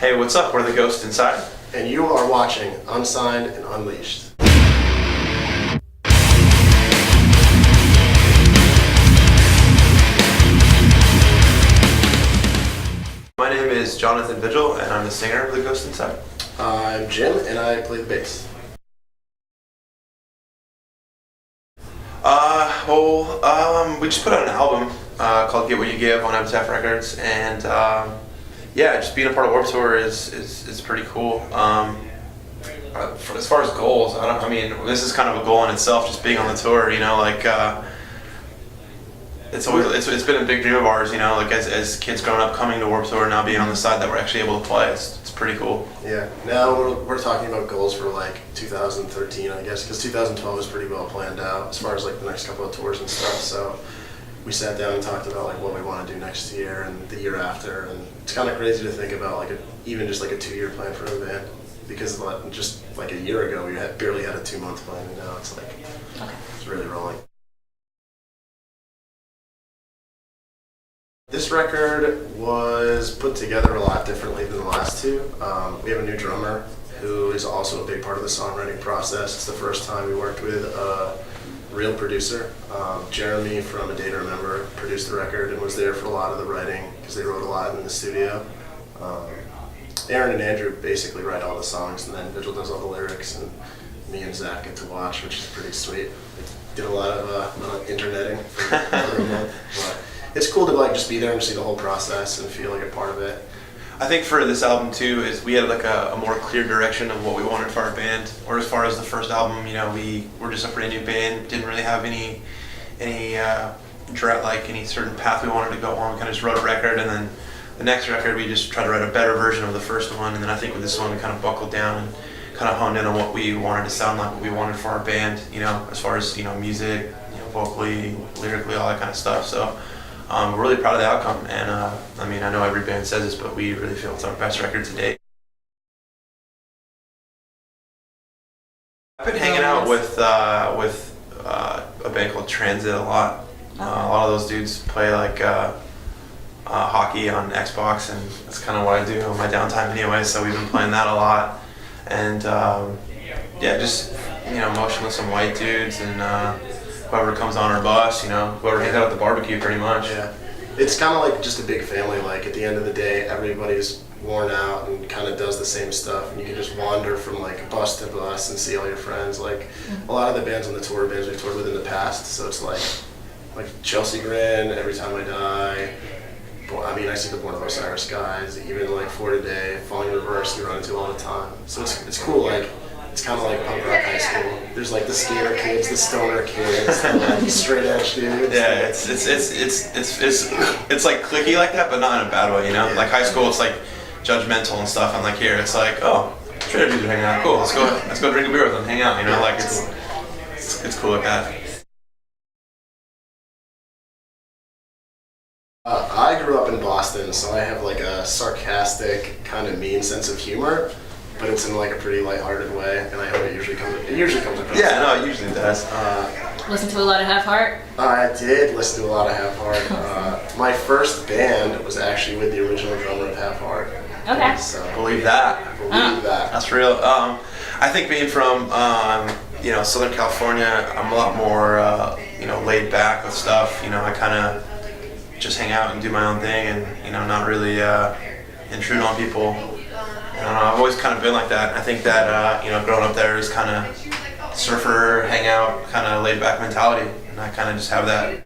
Hey, what's up? We're the Ghost Inside. And you are watching Unsigned and Unleashed. My name is Jonathan Vigil, and I'm the singer of the Ghost Inside. I'm Jim, and I play the bass. We just put out an album called Get What You Give on Epitaph Records, and just being a part of Warped Tour is pretty cool. As far as goals, this is kind of a goal in itself, just being on the tour. It's been a big dream of ours. As kids growing up, coming to Warped Tour, now being on the side that we're actually able to play, it's pretty cool. Yeah. Now we're talking about goals for 2013, I guess, because 2012 was pretty well planned out as far as the next couple of tours and stuff. So we sat down and talked about what we want to do next year and the year after, and it's kind of crazy to think about even just a 2-year plan for a band, because just a year ago we barely had a 2-month plan, and now it's it's really rolling. This record was put together a lot differently than the last two. We have a new drummer who is also a big part of the songwriting process. It's the first time we worked with a real producer. Jeremy from A Day to Remember produced the record and was there for a lot of the writing because they wrote a lot in the studio. Aaron and Andrew basically write all the songs, and then Vigil does all the lyrics, and me and Zach get to watch, which is pretty sweet. We did a lot of interneting for a month, but it's cool to just be there and see the whole process and feel a part of it. I think for this album too is we had a more clear direction of what we wanted for our band. Or as far as the first album, we were just a brand new band, didn't really have any certain path we wanted to go on. We kind of just wrote a record, and then the next record we just tried to write a better version of the first one. And then I think with this one we kind of buckled down and kind of honed in on what we wanted to sound like, what we wanted for our band. As far as music, vocally, lyrically, all that kind of stuff. So. We're really proud of the outcome, and I know every band says this, but we really feel it's our best record to date. I've been hanging out with a band called Transit a lot. A lot of those dudes play hockey on Xbox, and that's kind of what I do on my downtime anyway. So we've been playing that a lot, and just motionless some white dudes and. Whoever comes on our bus, whoever hangs out at the barbecue, pretty much. Yeah, it's kind of just a big family. At the end of the day, everybody's worn out and kind of does the same stuff, and you can just wander from bus to bus and see all your friends. A lot of the bands on the tour, bands we've toured with in the past, so it's like Chelsea Grin, Every Time I Die. I see the Born of Osiris guys, even For Today, Falling in Reverse, we run into all the time. So it's cool. It's kind of like punk rock high school. There's the skater kids, the stoner kids, the straight edge dudes. Yeah, it's cliquey like that, but not in a bad way, Yeah. High school, it's judgmental and stuff, and here it's oh, straight edge dudes are hanging out. Cool, let's go drink a beer with them, hang out. It's cool like that. I grew up in Boston, so I have a sarcastic, kind of mean sense of humor. But it's in a pretty lighthearted way, and I hope it usually comes across. Yeah, no, it usually does. Listen to a lot of Half Heart? I did listen to a lot of Half Heart. My first band was actually with the original drummer of Half Heart. Okay. So, Believe that. That's real. I think being from Southern California, I'm a lot more laid back with stuff. I kind of just hang out and do my own thing, and not really intrude on people. I don't know, I've always kind of been like that. I think that, growing up there is kind of surfer, hangout, kind of laid back mentality, and I kind of just have that.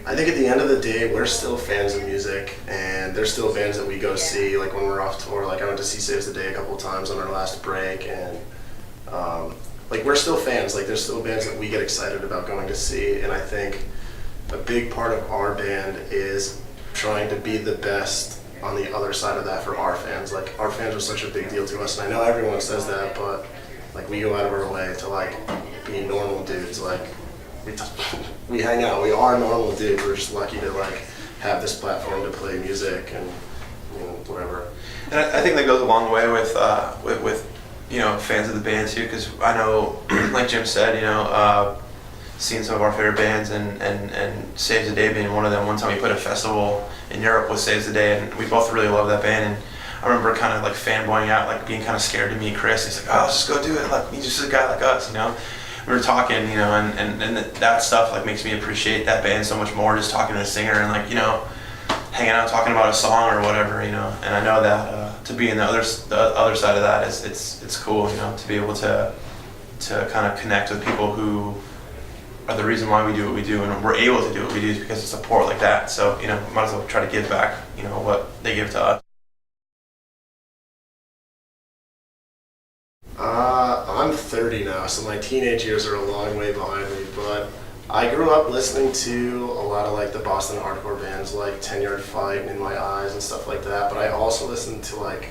I think at the end of the day, we're still fans of music, and there's still bands that we go see, when we're off tour. I went to see Saves the Day a couple of times on our last break, and we're still fans. There's still bands that we get excited about going to see, and I think a big part of our band is trying to be the best on the other side of that for our fans. Our fans are such a big deal to us, and I know everyone says that, but we go out of our way to be normal dudes. We hang out, we are normal dudes. We're just lucky to have this platform to play music and whatever. And I think that goes a long way with fans of the band too, because I know, like Jim said, seeing some of our favorite bands and Saves the Day being one of them. One time we played a festival in Europe with Saves the Day, and we both really loved that band. And I remember kind of like fanboying out, like being kind of scared to meet Chris. He's like, "Oh, let's just go do it. Like, he's just a guy like us, you know." We were talking, you know, and that stuff like makes me appreciate that band so much more. Just talking to the singer and like, you know, hanging out talking about a song or whatever, you know. And I know that to be in the other side of that is it's cool, you know, to be able to kind of connect with people who are the reason why we do what we do, and we're able to do what we do is because of support like that. So, you know, might as well try to give back, you know, what they give to us. I'm 30 now, so my teenage years are a long way behind me, but I grew up listening to a lot of like the Boston hardcore bands like 10 Yard Fight and In My Eyes and stuff like that, but I also listened to like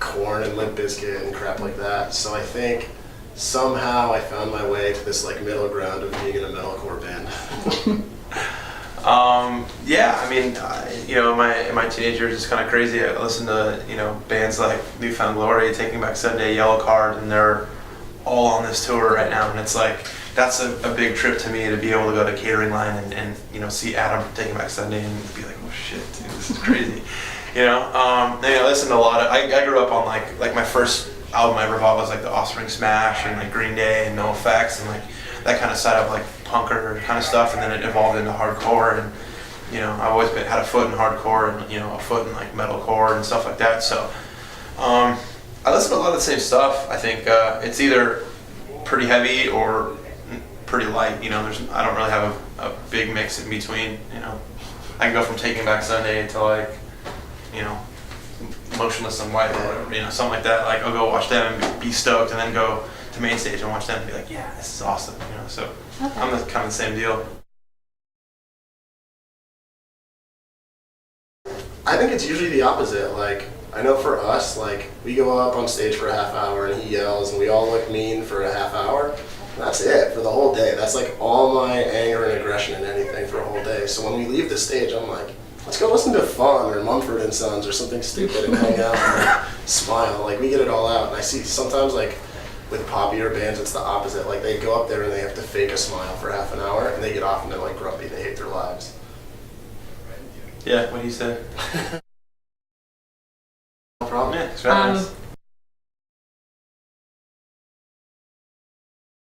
Korn and Limp Bizkit and crap like that. So I think somehow I found my way to this like middle ground of being in a metalcore band. Yeah, I mean, you know, in my teenage years, it's kind of crazy. I listened to, you know, bands like Newfound Glory, Taking Back Sunday, Yellow Card, and they're all on this tour right now. And it's like, that's a big trip to me to be able to go to Catering Line and you know, see Adam from Taking Back Sunday and be like, oh shit, dude, this is crazy. You know, and I listened to a lot of, I grew up on like my first album I ever bought was like the Offspring Smash and like Green Day and No Effects and like that kind of side of like punker kind of stuff, and then it evolved into hardcore. And you know, I've always had a foot in hardcore and, you know, a foot in like metalcore and stuff like that. So I listen to a lot of the same stuff. I think it's either pretty heavy or pretty light. You know, I don't really have a big mix in between. You know, I can go from Taking Back Sunday to like, you know, Motionless in White or whatever, you know, something like that. Like, I'll go watch them and be stoked, and then go to Main Stage and watch them and be like, yeah, this is awesome. You know, so okay. I'm kind of the same deal. I think it's usually the opposite. Like, I know for us, like, we go up on stage for a half hour and he yells and we all look mean for a half hour. And that's it for the whole day. That's like all my anger and aggression and anything for a whole day. So when we leave the stage, I'm like, let's go listen to Fun or Mumford and Sons or something stupid and hang out and like, smile. Like, we get it all out. And I see sometimes, like, with poppier bands, it's the opposite. Like, they go up there and they have to fake a smile for half an hour and they get off and they're like grumpy. They hate their lives. Yeah, what do you say? No problem. Yeah,